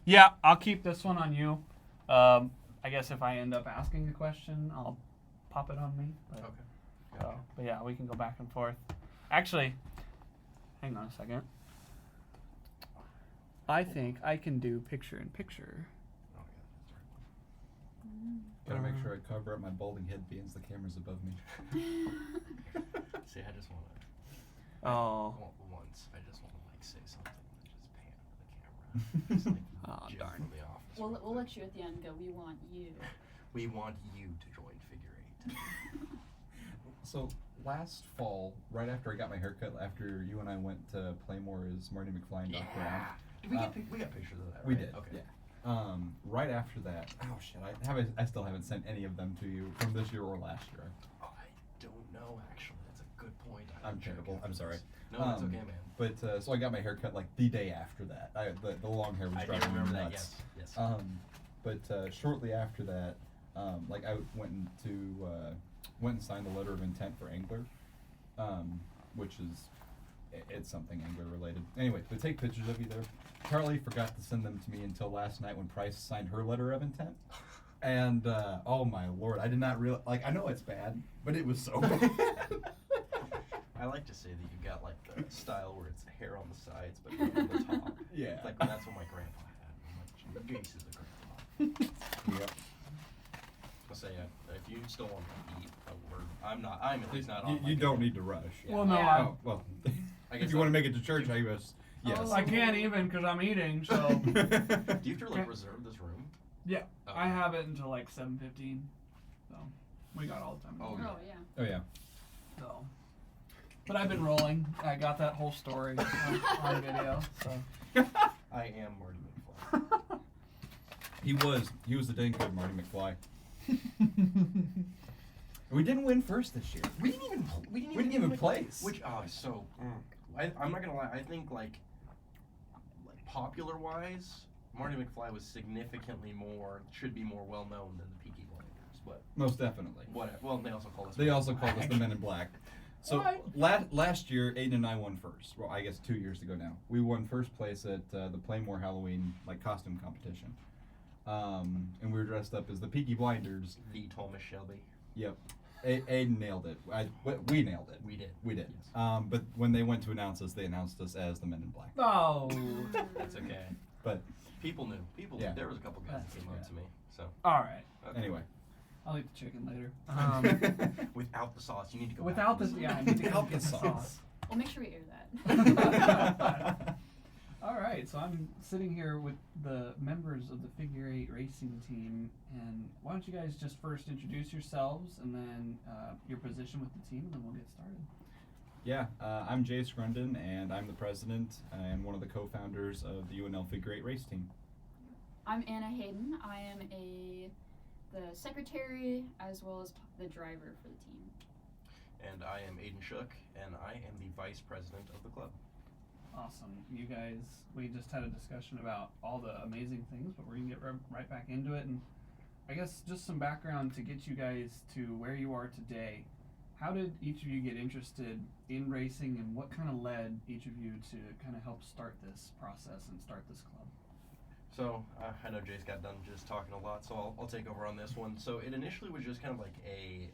Yeah, I'll keep this one on you. I guess if I end up asking a question, I'll pop it on me. But, Okay. but yeah, we can go back and forth. Actually, hang on a second. I think I can do picture in picture. Oh, Gotta make sure I cover up my balding head being the camera's above me. See, I just want to. Oh. Once, I just want to like say something and just pan for the camera. Just, like, Oh, Jim darn. from The Office. We'll let you at the end go. We want you. We want you to join Figure 8. So last fall, right after I got my haircut, after you and I went to Playmore as Marty McFly and Doc Brown. Did we we got pictures of that, right? We did. Okay. Yeah. Right after that, oh shit, I still haven't sent any of them to you from this year or last year. Oh, I don't know, actually. That's a good point. I'm terrible. I'm sorry. No, that's okay, man. But so I got my haircut like the day after that. The long hair was I do driving me remember that, nuts. yes. But shortly after that, like I went and signed the letter of intent for Angler, which is it's something Angler related. Anyway, to take pictures of you there. Charlie forgot to send them to me until last night when Price signed her letter of intent. And oh my lord, I did not realize. Like I know it's bad, but it was so bad. I like to say that you got like the style where it's hair on the sides but not on the top. Yeah. Like that's what my grandpa had. I'm like, Jace is the grandpa. Yep. I'll say if you still want to eat a word, I'm at least not on. You don't need to rush. Yeah. Well, no, Yeah. Oh, well, I guess if you want to make it to church, I guess. Yes. Oh. I can't even because I'm eating. So Do you have to like reserve this room? yeah, Okay. I have it until like 7:15. So we got all the time. Oh, Oh, yeah. Oh yeah. So, but I've been rolling. I got that whole story on video. So I am Marty McFly. He was the dang good Marty McFly. We didn't win first this year. We didn't even place. Which I'm not gonna lie. I think like popular wise, Marty McFly was significantly should be more well known than the Peaky Blinders. But Most definitely. what? Well, they also call us. They also called us the Men in Black. So What? last year, Aiden and I won first. Well, I guess 2 years ago now. We won first place at the Playmore Halloween costume competition. And we were dressed up as the Peaky Blinders. The Thomas Shelby. Yep. Aiden nailed it. We nailed it. We did. We did. Yes. But when they went to announce us, they announced us as the Men in Black. oh, That's okay. But People knew. Yeah. There was a couple guys that came up to me. So all right. okay. anyway. I'll eat the chicken later. Without the sauce, you need to go. Without back. the yeah, I need to Without get the sauce. We'll make sure we air that. All right, so I'm sitting here with the members of the Figure 8 racing team, and why don't you guys just first introduce yourselves and then your position with the team, and then we'll get started. Yeah, I'm Jace Grundon, and I'm the president and one of the co-founders of the UNL Figure 8 race team. I'm Anna Hayden. I am the secretary as well as the driver for the team. And I am Aiden Shook, and I am the vice president of the club. Awesome. You guys, we just had a discussion about all the amazing things, but we're going to get right back into it. And I guess just some background to get you guys to where you are today. How did each of you get interested in racing, and what kind of led each of you to kind of help start this process and start this club? So, I know Jace got done just talking a lot, so I'll take over on this one. So, it initially was just kind of like a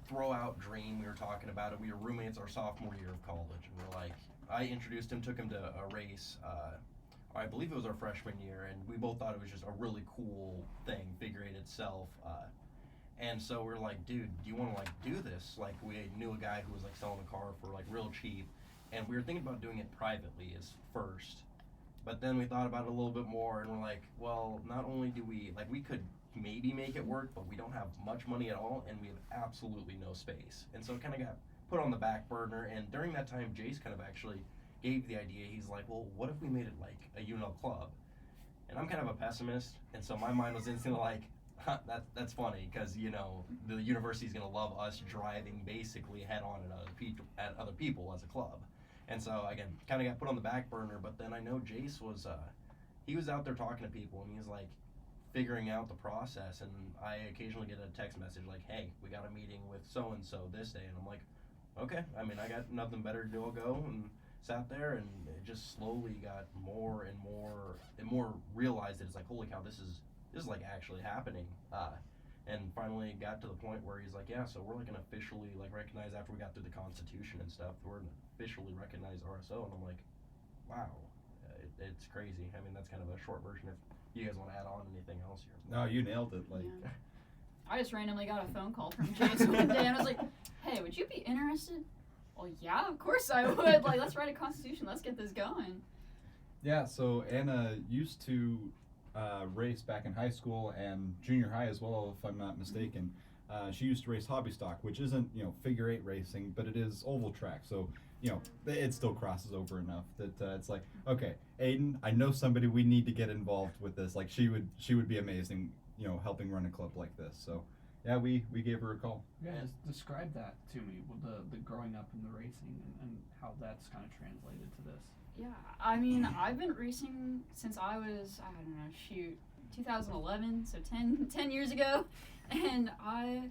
throw-out dream. We were talking about it. We were roommates our sophomore year of college, and we're like, I introduced him, took him to a race. I believe it was our freshman year, and we both thought it was just a really cool thing, Figure 8 itself. And so we're like, dude, do you want to do this? Like, we knew a guy who was selling a car for real cheap, and we were thinking about doing it privately as first. But then we thought about it a little bit more, and we're like, well, not only do we could maybe make it work, but we don't have much money at all, and we have absolutely no space. And so it kind of got put on the back burner, and during that time, Jace kind of actually gave the idea. He's like, well, what if we made it like a UNL club? And I'm kind of a pessimist, and so my mind was instantly like, that's funny, because, the university's going to love us driving basically head-on at other people as a club. And so, again, kind of got put on the back burner, but then I know Jace was, he was out there talking to people, and he was figuring out the process, and I occasionally get a text message like, hey, we got a meeting with so-and-so this day, and I'm like, okay, I got nothing better to do, I'll go, and sat there, and it just slowly got more and more realized that it's like, holy cow, this is like actually happening. And finally it got to the point where he's like, yeah, so we're like an officially like recognized, after we got through the Constitution and stuff, we're an officially recognized RSO. And I'm like, wow, it's crazy. I mean, that's kind of a short version. If you guys want to add on anything else here. No, you nailed it. Like, Yeah. I just randomly got a phone call from Jason one day, and I was like, hey, would you be interested? Well, yeah, of course I would. Like, let's write a constitution. Let's get this going. yeah. So Anna used to race back in high school and junior high as well, if I'm not mistaken. She used to race hobby stock, which isn't, figure eight racing, but it is oval track. So, it still crosses over enough that it's like, okay, Aiden, I know somebody we need to get involved with this. Like, she would be amazing, helping run a club like this. So, yeah, we gave her a call. Yeah, just describe that to me, with the growing up in the racing and how that's kind of translated to this. Yeah, I mean, I've been racing since I was, 2011, so 10 years ago. And I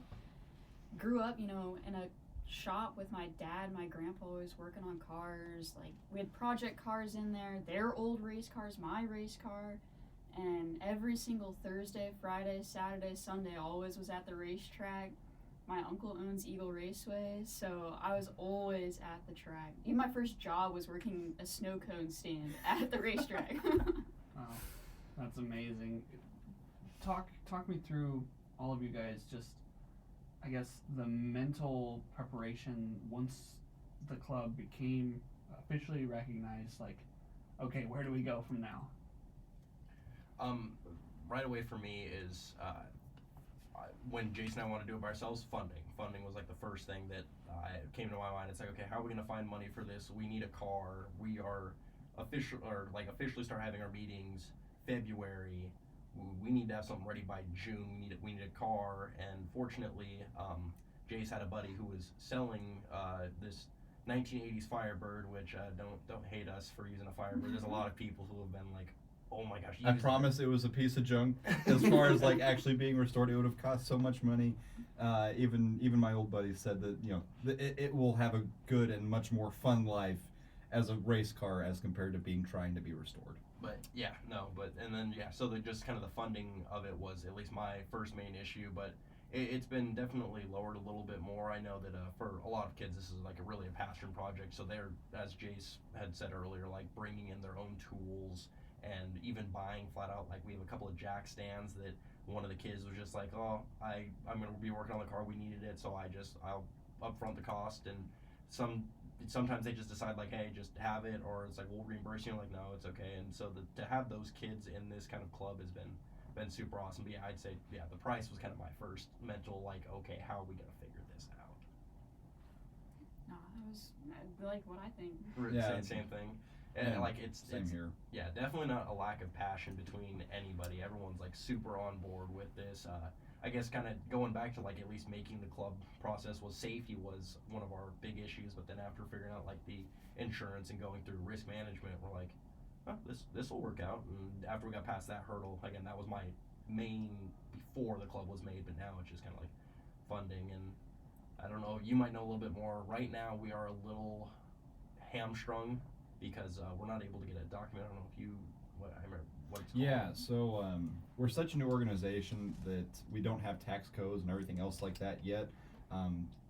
grew up, in a shop with my dad, my grandpa, always working on cars. Like, we had project cars in there, their old race cars, my race car. And every single Thursday, Friday, Saturday, Sunday, always was at the racetrack. My uncle owns Eagle Raceway, so I was always at the track. Even my first job was working a snow cone stand at the racetrack. Wow, that's amazing. Talk me through, all of you guys, just, I guess, the mental preparation once the club became officially recognized. Like, okay, where do we go from now? Right away for me is when Jason and I want to do it by ourselves, funding. Funding was like the first thing that came to my mind. It's like, okay, how are we going to find money for this? We need a car. We are officially start having our meetings February. We need to have something ready by June. We need a car. And fortunately, Jace had a buddy who was selling this 1980s Firebird, which don't hate us for using a Firebird. There's a lot of people who have been like, oh my gosh. I promise it was a piece of junk. As far as like actually being restored, it would have cost so much money. Even my old buddy said that it will have a good and much more fun life as a race car as compared to trying to be restored. But so just kind of the funding of it was at least my first main issue. But it's been definitely lowered a little bit more. I know that for a lot of kids, this is like really a passion project. So they're, as Jace had said earlier, like bringing in their own tools. And even buying flat out, like we have a couple of jack stands that one of the kids was just like, oh, I'm going to be working on the car, we needed it, so I'll upfront the cost. And sometimes they just decide like, hey, just have it, or it's like, we'll reimburse you. Like, no, it's okay. And so to have those kids in this kind of club has been super awesome. But yeah, I'd say, yeah, the price was kind of my first mental, like, okay, how are we going to figure this out? No, that was like what I think. Yeah, same thing. And yeah, like it's here. Yeah, definitely not a lack of passion between anybody. Everyone's like super on board with this. I guess kind of going back to like at least making the club process was safety was one of our big issues. But then after figuring out like the insurance and going through risk management, we're like, oh, this will work out. And after we got past that hurdle, again, that was my main before the club was made. But now it's just kind of like funding. And I don't know, you might know a little bit more. Right now we are a little hamstrung because we're not able to get a document. I don't know if what it's called. Yeah, so we're such a new organization that we don't have tax codes and everything else like that yet.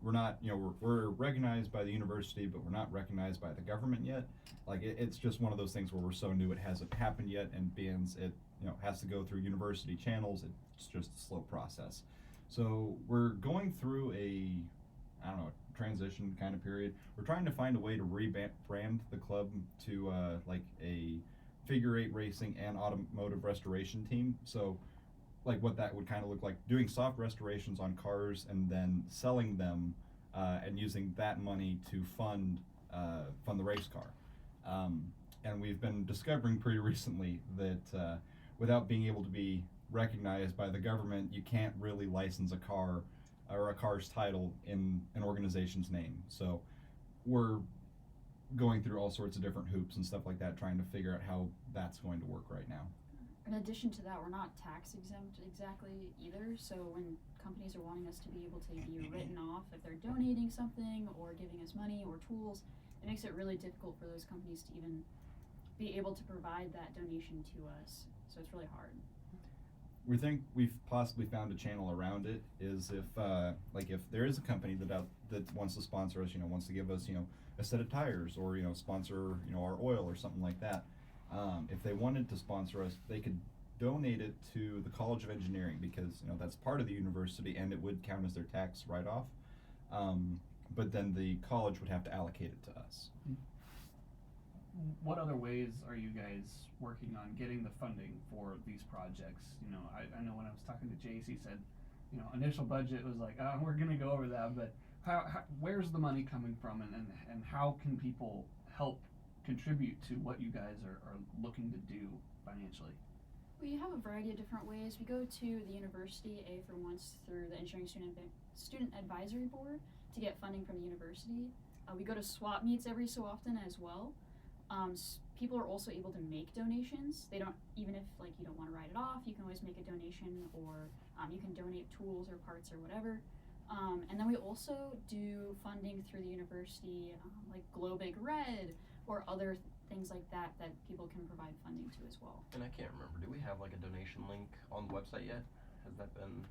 We're not, we're recognized by the university, but we're not recognized by the government yet. Like it's just one of those things where we're so new it hasn't happened yet, and being it has to go through university channels. It's just a slow process. So we're going through a transition kind of period. We're trying to find a way to rebrand the club to like a figure eight racing and automotive restoration team. So like what that would kind of look like, doing soft restorations on cars and then selling them and using that money to fund the race car. And we've been discovering pretty recently that without being able to be recognized by the government, you can't really license a car or a car's title in an organization's name. So we're going through all sorts of different hoops and stuff like that, trying to figure out how that's going to work right now. In addition to that, we're not tax exempt exactly either. So when companies are wanting us to be able to be written off if they're donating something or giving us money or tools, it makes it really difficult for those companies to even be able to provide that donation to us. So it's really hard. We think we've possibly found a channel around it is if if there is a company that wants to sponsor us, wants to give us, a set of tires or, sponsor, our oil or something like that. If they wanted to sponsor us, they could donate it to the College of Engineering because, that's part of the university and it would count as their tax write-off. But then the college would have to allocate it to us. What other ways are you guys working on getting the funding for these projects? I know when I was talking to Jace, he said, initial budget was like, oh, we're going to go over that, but how where's the money coming from, and how can people help contribute to what you guys are looking to do financially? We have a variety of different ways. We go to the university, for once, through the Engineering Student Advisory Board to get funding from the university. We go to swap meets every so often as well. People are also able to make donations. They don't, even if you don't want to write it off, you can always make a donation, or you can donate tools or parts or whatever. And then we also do funding through the university, like Glow Big Red or other things like that people can provide funding to as well. And I can't remember, do we have a donation link on the website yet? Has that been?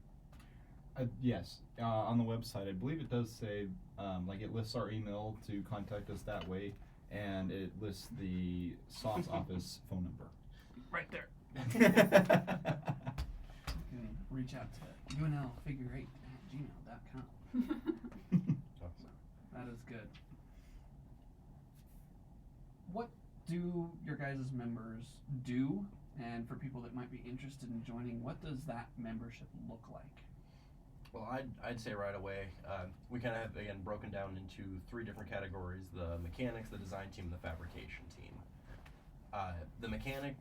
Yes, on the website, I believe it does say, it lists our email to contact us that way, and it lists the SOF's office phone number. Right there. You can reach out to unlfigure8@gmail.com. That is good. What do your guys' members do? And for people that might be interested in joining, what does that membership look like? Well, I'd say right away, we kind of have, again, broken down into 3 different categories: the mechanics, the design team, and the fabrication team. The mechanic,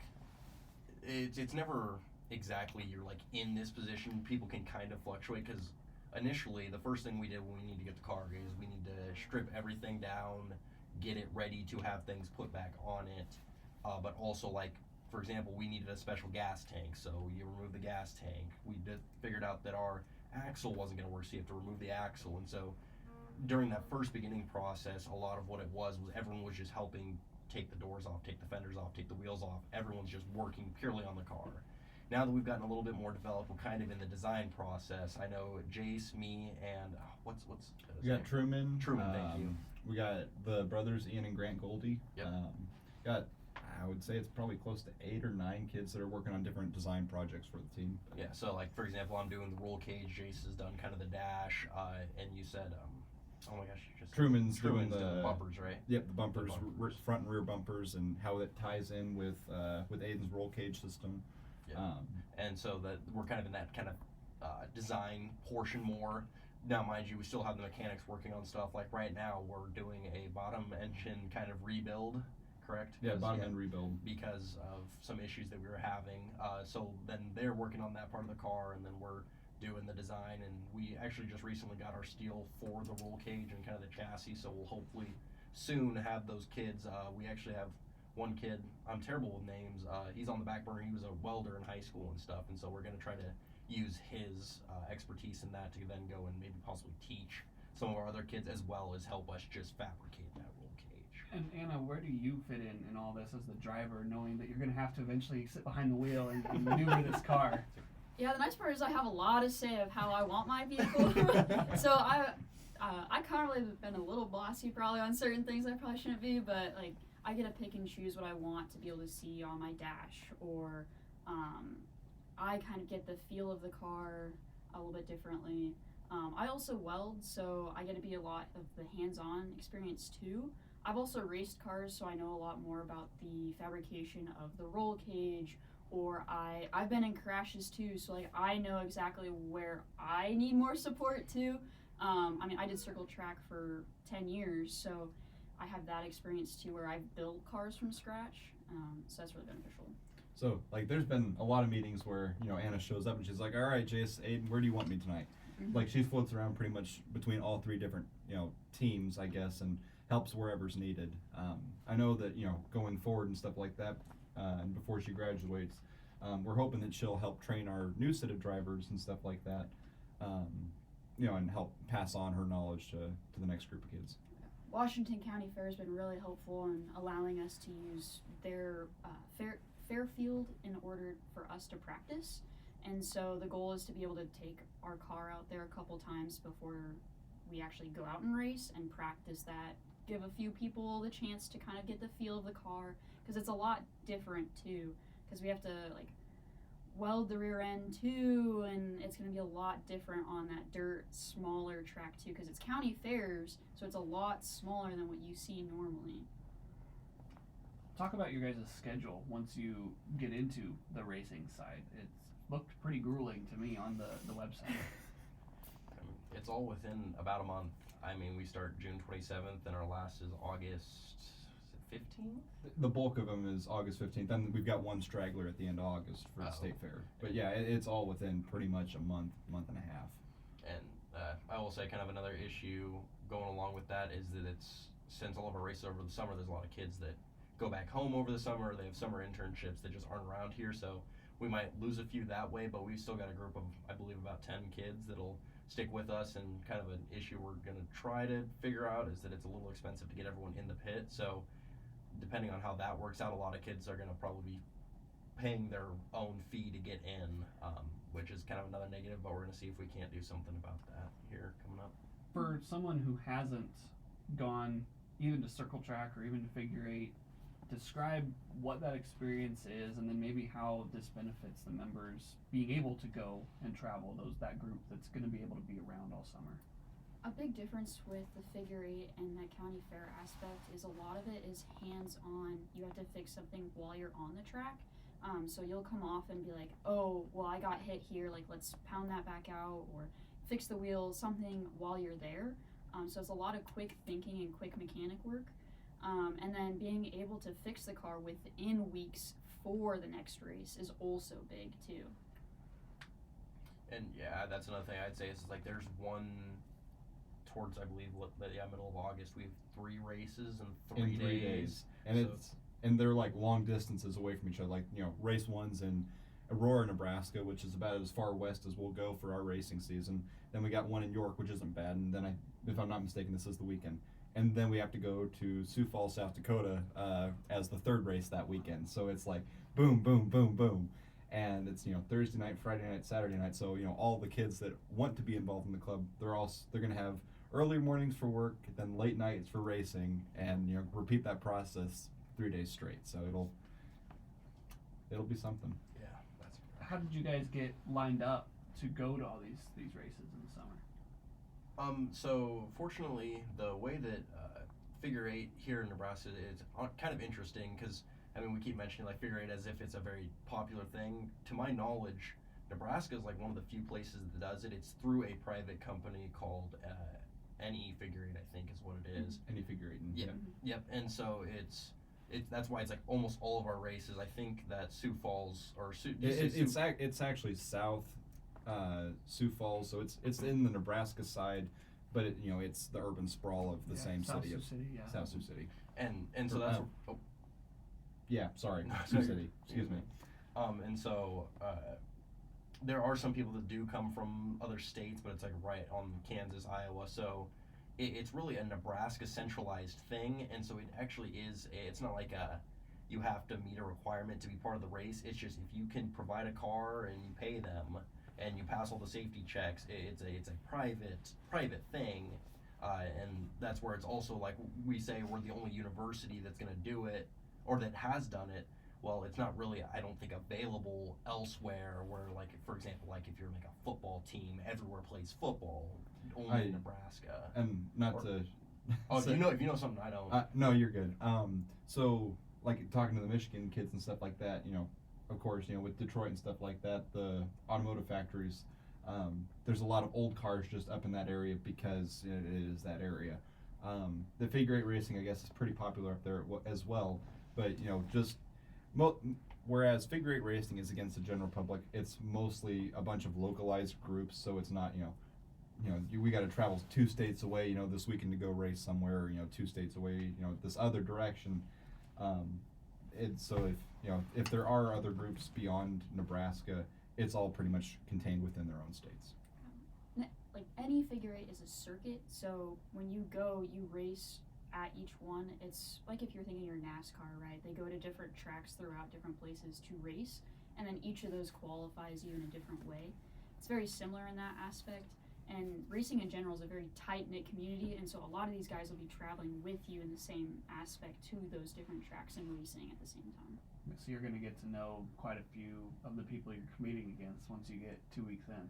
it's never exactly you're in this position. People can kind of fluctuate, because initially the first thing we did when we need to get the car is we need to strip everything down, get it ready to have things put back on it, but also for example, we needed a special gas tank, so you remove the gas tank. We figured out that our axle wasn't going to work, so you have to remove the axle. And so during that first beginning process, a lot of what it was everyone was just helping take the doors off, take the fenders off, take the wheels off. Everyone's just working purely on the car. Now that we've gotten a little bit more developed, we're kind of in the design process. I know Jace, me, and what's we got Truman. Thank you. We got the brothers Ian and Grant Goldie. Yep. Got, I would say it's probably close to 8 or 9 kids that are working on different design projects for the team. Yeah, so for example, I'm doing the roll cage, Jace has done kind of the dash, and you said, oh my gosh, Truman's doing the bumpers, right? Yep, the bumpers, front and rear bumpers, and how it ties in with Aiden's roll cage system. Yep. And so that we're kind of in that kind of design portion more. Now, mind you, we still have the mechanics working on stuff. Right now, we're doing a bottom engine kind of rebuild, correct? Yeah, bottom end rebuild. Because of some issues that we were having. So then they're working on that part of the car, and then we're doing the design. And we actually just recently got our steel for the roll cage and kind of the chassis, so we'll hopefully soon have those kids. We actually have one kid, I'm terrible with names, he's on the back burner. He was a welder in high school and stuff, and so we're going to try to use his expertise in that to then go and maybe possibly teach some of our other kids, as well as help us just fabricate that roll cage. And Anna, where do you fit in all this as the driver, knowing that you're going to have to eventually sit behind the wheel and maneuver this car? Yeah, the nice part is I have a lot to say of how I want my vehicle. So I kind of have been a little bossy probably on certain things I probably shouldn't be, but I get to pick and choose what I want to be able to see on my dash, or I kind of get the feel of the car a little bit differently. I also weld, so I get to be a lot of the hands-on experience too. I've also raced cars, so I know a lot more about the fabrication of the roll cage, or I've been in crashes too, so I know exactly where I need more support too. I did circle track for 10 years, so I have that experience too, where I've built cars from scratch, so that's really beneficial. So, there's been a lot of meetings where, Anna shows up and she's like, all right, Jace, Aiden, where do you want me tonight? Mm-hmm. She floats around pretty much between all 3 different, teams, I guess, and helps wherever's needed. I know that, going forward and stuff like that, and before she graduates, we're hoping that she'll help train our new set of drivers and stuff like that, and help pass on her knowledge to the next group of kids. Washington County Fair has been really helpful in allowing us to use their fair field in order for us to practice. And so the goal is to be able to take our car out there a couple times before we actually go out and race and practice that. Give a few people the chance to kind of get the feel of the car, because it's a lot different too, because we have to like weld the rear end too, and it's going to be a lot different on that dirt smaller track too, because it's county fairs, so it's a lot smaller than what you see normally. Talk about your guys' schedule once you get into the racing side. It's looked pretty grueling to me on the website. It's all within about a month. I mean, we start June 27th, and our last is August 15th? The bulk of them is August 15th. Then we've got one straggler at the end of August for the state fair. But yeah, it's all within pretty much a month and a half. And I will say kind of another issue going along with that is that it's, since all of our races over the summer, there's a lot of kids that go back home over the summer. They have summer internships that just aren't around here. So we might lose a few that way, but we've still got a group of, I believe, about 10 kids that'll stick with us. And kind of an issue we're going to try to figure out is that it's a little expensive to get everyone in the pit. So depending on how that works out, a lot of kids are going to probably be paying their own fee to get in, which is kind of another negative, but we're going to see if we can't do something about that here coming up. For someone who hasn't gone even to circle track or even to figure eight, describe what that experience is, and then maybe how this benefits the members being able to go and travel, that group that's going to be able to be around all summer. A big difference with the figure eight and that county fair aspect is a lot of it is hands-on. You have to fix something while you're on the track. So you'll come off and be like, oh, well, I got hit here, like let's pound that back out, or fix the wheel, something while you're there. So it's a lot of quick thinking and quick mechanic work. And then being able to fix the car within weeks for the next race is also big too. And yeah, that's another thing I'd say is like there's one towards, I believe, middle of August. We have 3 races in 3 days. And so and they're like long distances away from each other. Like, you know, race one's in Aurora, Nebraska, which is about as far west as we'll go for our racing season. Then we got one in York, which isn't bad. And then if I'm not mistaken, this is the weekend. And then we have to go to Sioux Falls, South Dakota, as the 3rd race that weekend. So it's like boom, boom, boom, boom. And it's, you know, Thursday night, Friday night, Saturday night. So, you know, all the kids that want to be involved in the club, they're going to have early mornings for work, then late nights for racing, and, you know, repeat that process 3 days straight. So it'll be something. yeah, that's. How did you guys get lined up to go to all these races in the summer? So fortunately, the way that figure eight here in Nebraska is kind of interesting because, I mean, we keep mentioning like figure eight as if it's a very popular thing. To my knowledge, Nebraska is like one of the few places that does it. It's through a private company called NE Figure Eight, I think is what it is. NE Figure Eight. Yep. And so it's that's why it's like almost all of our races. I think that Sioux Falls or It's actually South Sioux Falls, so it's in the Nebraska side, but it's the urban sprawl of the same South city Sioux of City, yeah. South Sioux City. And so that's yeah, sorry, Sioux City. Excuse me. And so there are some people that do come from other states, but it's like right on Kansas, Iowa. So it's really a Nebraska centralized thing, and so it actually is. It's not like you have to meet a requirement to be part of the race. It's just if you can provide a car and you pay them and you pass all the safety checks, it's a private thing, and that's where it's also like we say we're the only university that's going to do it or that has done it. Well, it's not really, I don't think, available elsewhere where, like, for example, like if you're like a football team, everywhere plays football, only in Nebraska. And if you know something I don't. No, you're good. So, like, talking to the Michigan kids and stuff like that, of course, with Detroit and stuff like that, the automotive factories, there's a lot of old cars just up in that area because it is that area. The figure eight racing, I guess, is pretty popular up there as well, but, whereas figure eight racing is against the general public, it's mostly a bunch of localized groups, so it's not, we got to travel 2 states away, this weekend to go race somewhere, 2 states away, this other direction. So if there are other groups beyond Nebraska, it's all pretty much contained within their own states. Like any figure eight is a circuit, so when you go, you race at each one. It's like if you're thinking your NASCAR, right? They go to different tracks throughout different places to race, and then each of those qualifies you in a different way. It's very similar in that aspect. And racing in general is a very tight-knit community, and so a lot of these guys will be traveling with you in the same aspect to those different tracks and racing at the same time. So you're going to get to know quite a few of the people you're competing against once you get 2 weeks in.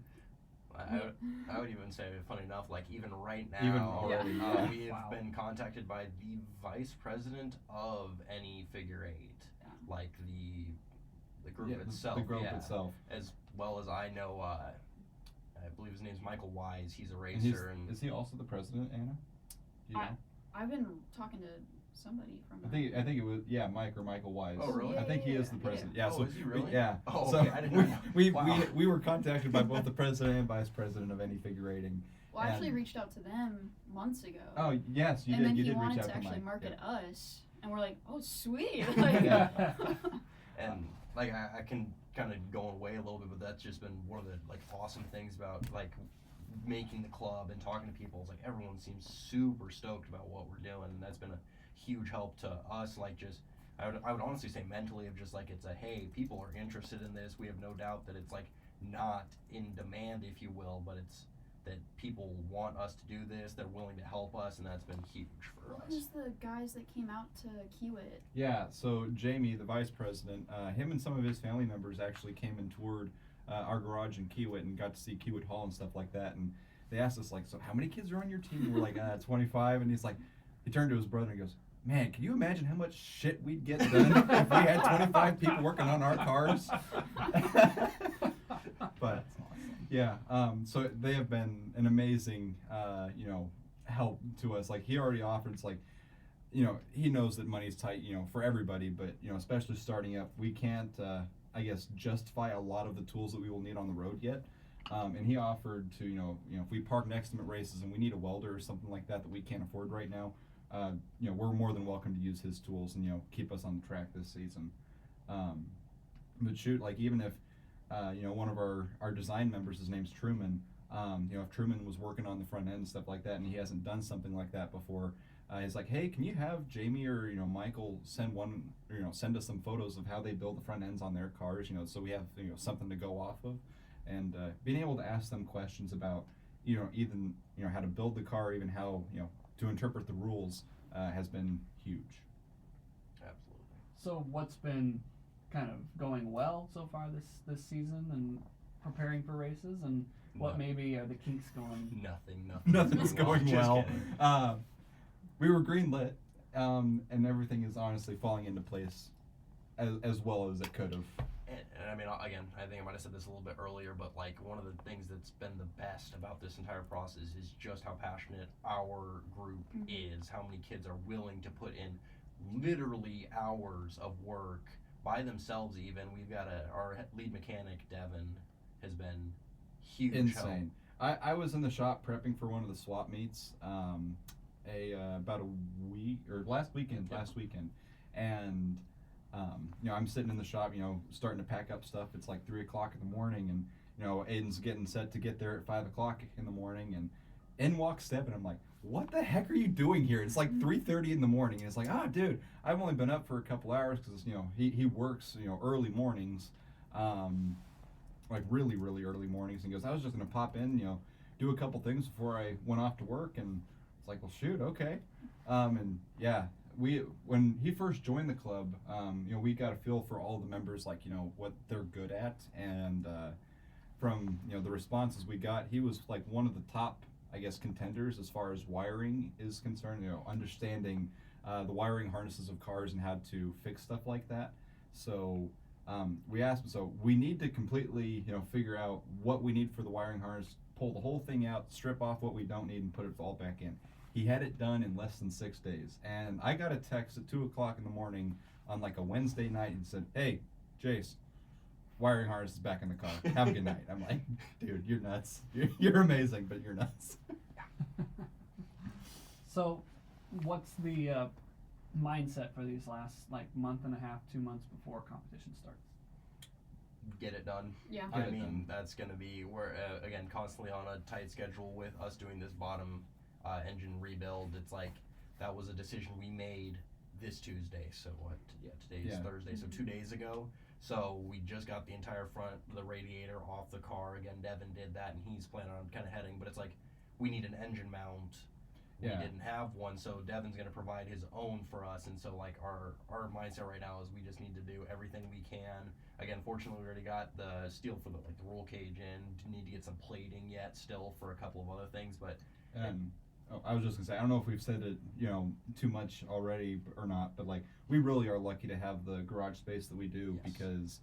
I would even say, funny enough, like even right now, Even already, yeah. we have Wow. been contacted by the vice president of any figure eight, Yeah. like the group Yeah, itself. the group yeah. itself. As well as I know, I believe his name's Michael Wise. He's a And racer, and is he also the president, Anna? Do you know? I've been talking to somebody from. I think it was Mike or Michael Wise. Oh, really? I think he is the Yeah. president. Yeah. Oh, so is he really? yeah. Oh, so okay, I did not know. we were contacted by both the president and vice president of any figure eighting. Well, I actually and- reached out to them months ago. Oh yes, you and did. then You he did wanted reach out to actually Mike. market Yeah. us, and we're like, oh sweet. Like, Yeah. and like I can kind of go away a little bit, but that's just been one of the like awesome things about like making the club and talking to people. It's like everyone seems super stoked about what we're doing, and that's been a huge help to us. Like just I would honestly say mentally of just like it's a hey, people are interested in this. We have no doubt that it's like not in demand, if you will, but it's that people want us to do this. They're willing to help us, and that's been huge for what us. was the guys that came out to Kiewit? Yeah, so Jamie, the vice president, him and some of his family members actually came and toured our garage in Kiewit and got to see Kiewit Hall and stuff like that. And they asked us, like, so how many kids are on your team? And we're like, 25. And he's like, he turned to his brother and he goes, man, can you imagine how much shit we'd get done if we had 25 people working on our cars? But yeah, so they have been an amazing, help to us. Like he already offered, it's like, he knows that money's tight, for everybody, but, especially starting up, we can't, I guess, justify a lot of the tools that we will need on the road yet. And he offered to, if we park next to him at races and we need a welder or something like that we can't afford right now, we're more than welcome to use his tools and, keep us on the track this season. But shoot, like even if, one of our design members, his name's Truman, if Truman was working on the front end and stuff like that and he hasn't done something like that before, he's like, hey, can you have Jamie or, Michael send send us some photos of how they build the front ends on their cars, so we have, something to go off of. And being able to ask them questions about, even, how to build the car, even how, to interpret the rules, has been huge. Absolutely. So what's been kind of going well so far this season and preparing for races, and what maybe are the kinks going? Nothing's going Just well. kidding. We were greenlit, and everything is honestly falling into place as well as it could have. And I mean, again, I think I might have said this a little bit earlier, but like one of the things that's been the best about this entire process is just how passionate our group is, how many kids are willing to put in literally hours of work by themselves. Even we've got our lead mechanic, Devin, has been huge. Insane. I was in the shop prepping for one of the swap meets about a week or last weekend, and I'm sitting in the shop, starting to pack up stuff. It's like 3 o'clock in the morning, and Aiden's getting set to get there at 5 o'clock in the morning, and in walks Step, and I'm like, what the heck are you doing here? It's like 3:30 in the morning, and it's like, dude, I've only been up for a couple hours because he works early mornings, like really really early mornings, and he goes, I was just gonna pop in, do a couple things before I went off to work, and it's like, well, shoot, okay, and yeah. When he first joined the club, we got a feel for all the members, like, what they're good at, and from, the responses we got, he was like one of the top, I guess, contenders as far as wiring is concerned, understanding the wiring harnesses of cars and how to fix stuff like that. So we asked him, so we need to completely, figure out what we need for the wiring harness, pull the whole thing out, strip off what we don't need, and put it all back in. He had it done in less than 6 days. And I got a text at 2 o'clock in the morning on like a Wednesday night and said, hey, Jace, wiring harness is back in the car. Have a good night. I'm like, dude, you're nuts. You're amazing, but you're nuts. So what's the mindset for these last like month and a half, 2 months before competition starts? Get it done. Yeah. I Get it mean, done. that's going to be, we're, again, constantly on a tight schedule with us doing this bottom engine rebuild. It's like that was a decision we made this Tuesday. So what? Yeah, today's Yeah. Thursday. So 2 days ago. So we just got the entire front, the radiator off the car. Again, Devin did that, and he's planning on kind of heading. But it's like we need an engine mount. We Yeah. didn't have one, so Devin's going to provide his own for us. And so like our mindset right now is we just need to do everything we can. Again, fortunately, we already got the steel for the roll cage in. Need to get some plating yet still for a couple of other things, but And I was just gonna say, I don't know if we've said it, too much already or not, but like we really are lucky to have the garage space that we do Yes. because,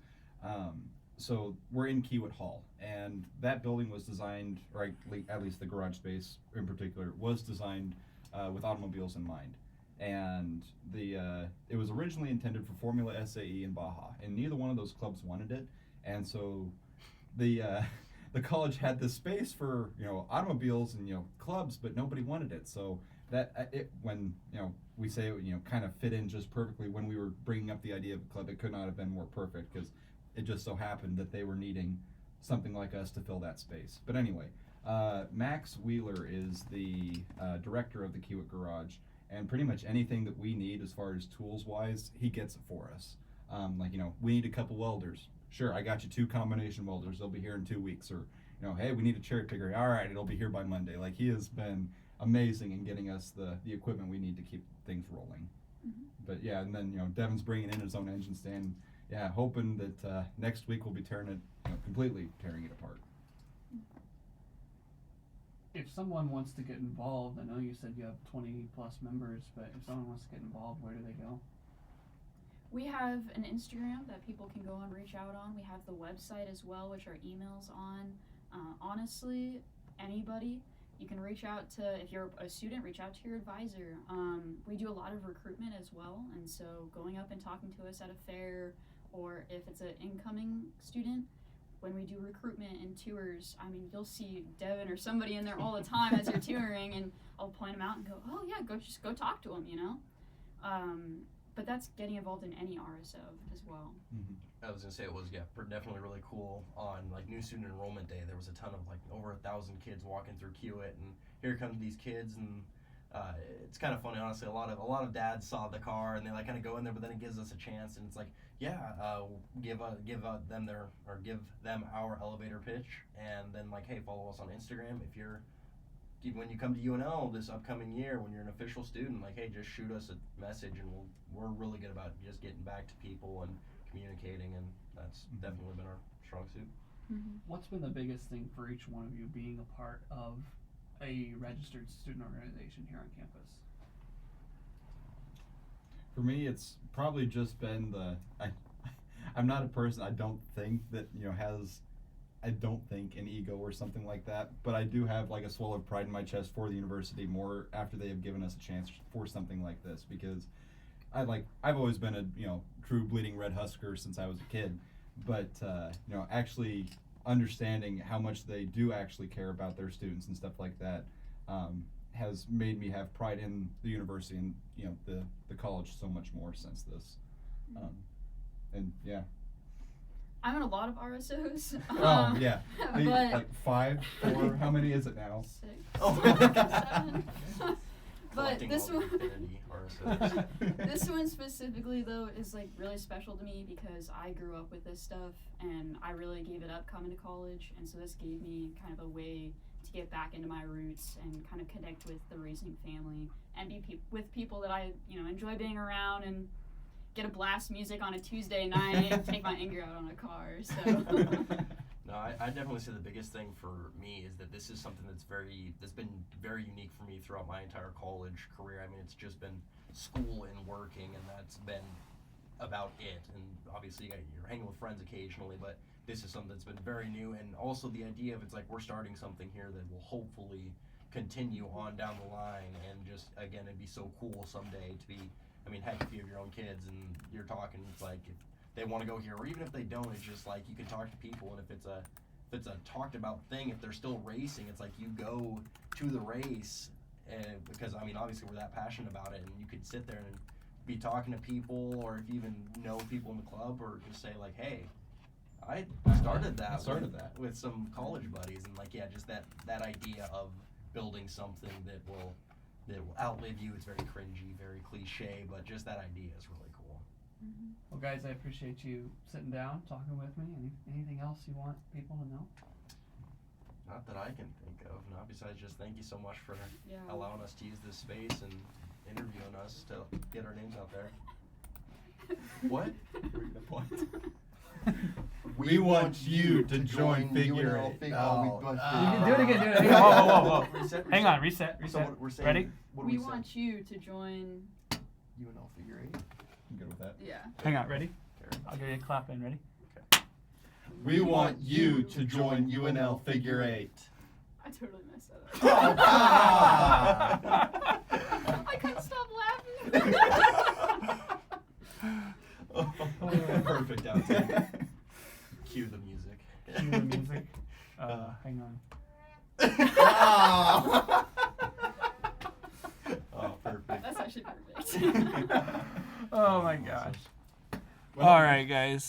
so we're in Kiewit Hall, and that building was designed, or at least the garage space in particular, was designed with automobiles in mind. And it was originally intended for Formula SAE and Baja, and neither one of those clubs wanted it, and so the college had this space for automobiles and clubs, but nobody wanted it. So that when we say it, kind of fit in just perfectly when we were bringing up the idea of a club, it could not have been more perfect because it just so happened that they were needing something like us to fill that space. But anyway, Max Wheeler is the director of the Kiewit Garage, and pretty much anything that we need as far as tools wise, he gets it for us. We need a couple welders. Sure, I got you 2 combination welders. They'll be here in 2 weeks. Or, hey, we need a cherry picker. All right, it'll be here by Monday. Like, he has been amazing in getting us the equipment we need to keep things rolling. Mm-hmm. But yeah, and then Devin's bringing in his own engine stand. Yeah, hoping that next week we'll be completely tearing it apart. If someone wants to get involved, I know you said you have 20 plus members, but if someone wants to get involved, where do they go? We have an Instagram that people can go and reach out on. We have the website as well, which our email's on. Honestly, anybody, you can reach out to, if you're a student, reach out to your advisor. We do a lot of recruitment as well, and so going up and talking to us at a fair, or if it's an incoming student, when we do recruitment and tours, you'll see Devin or somebody in there all the time as you're touring, and I'll point them out and go, oh yeah, just go talk to them, But that's getting involved in any RSO as well. Mm-hmm. I was gonna say it was definitely really cool on new student enrollment day. There was a ton of over 1,000 kids walking through Kiewit, and here come these kids, and it's kind of funny, honestly. A lot of dads saw the car and they kind of go in there, but then it gives us a chance, and it's give them our elevator pitch, and then hey, follow us on Instagram when you come to UNL this upcoming year, when you're an official student, hey, just shoot us a message, and we're really good about just getting back to people and communicating, and that's definitely been our strong suit. Mm-hmm. What's been the biggest thing for each one of you being a part of a registered student organization here on campus? For me, it's probably just been I'm not a person, I don't think that has an ego or something like that, but I do have a swell of pride in my chest for the university more after they have given us a chance for something like this, because I've always been a true bleeding red Husker since I was a kid, but actually understanding how much they do actually care about their students and stuff like that has made me have pride in the university and the college so much more since this. And yeah. I'm in a lot of RSOs. Oh yeah. But 5, 4. How many is it now? 6. Oh. 7. But Collecting this all the one, Infinity RSOs. this one specifically though is really special to me because I grew up with this stuff and I really gave it up coming to college, and so this gave me kind of a way to get back into my roots and kind of connect with the racing family and be with people that I enjoy being around and get a blast music on a Tuesday night and take my anger out on a car. So. No, I definitely say the biggest thing for me is that this is something that's been very unique for me throughout my entire college career. It's just been school and working, and that's been about it. And obviously you're hanging with friends occasionally, but this is something that's been very new. And also the idea of we're starting something here that will hopefully continue on down the line, and just again, it'd be so cool someday to be, heck, if you have your own kids and you're talking, it's if they want to go here, or even if they don't, it's just you can talk to people, and if it's a talked about thing, if they're still racing, it's you go to the race, and because obviously we're that passionate about it, and you could sit there and be talking to people, or if you even know people in the club, or just say hey, I started that with some college buddies, and just that idea of building something that will it will outlive you. It's very cringy, very cliche, but just that idea is really cool. Well, guys, I appreciate you sitting down, talking with me. Anything else you want people to know? Not that I can think of. Not besides just thank you so much for Yeah. allowing us to use this space and interviewing us to get our names out there. What? We want you to join Figure UNL Eight. Figure Oh, Eight. You can do it again. Do it again. Whoa. Reset, Hang on. Reset. So Reset. what we're saying, Ready? What We do want you to join. UNL Figure 8. I'm good with that. Yeah. Hang on. Ready? Okay. I'll give you a clap in. Ready? We want you to join UNL Figure 8. I totally messed that Oh, up. God. I couldn't stop laughing. Perfect outtake. Cue the music. Cue the music. Hang on. Oh, perfect. That's actually perfect. Oh my gosh. All right, guys.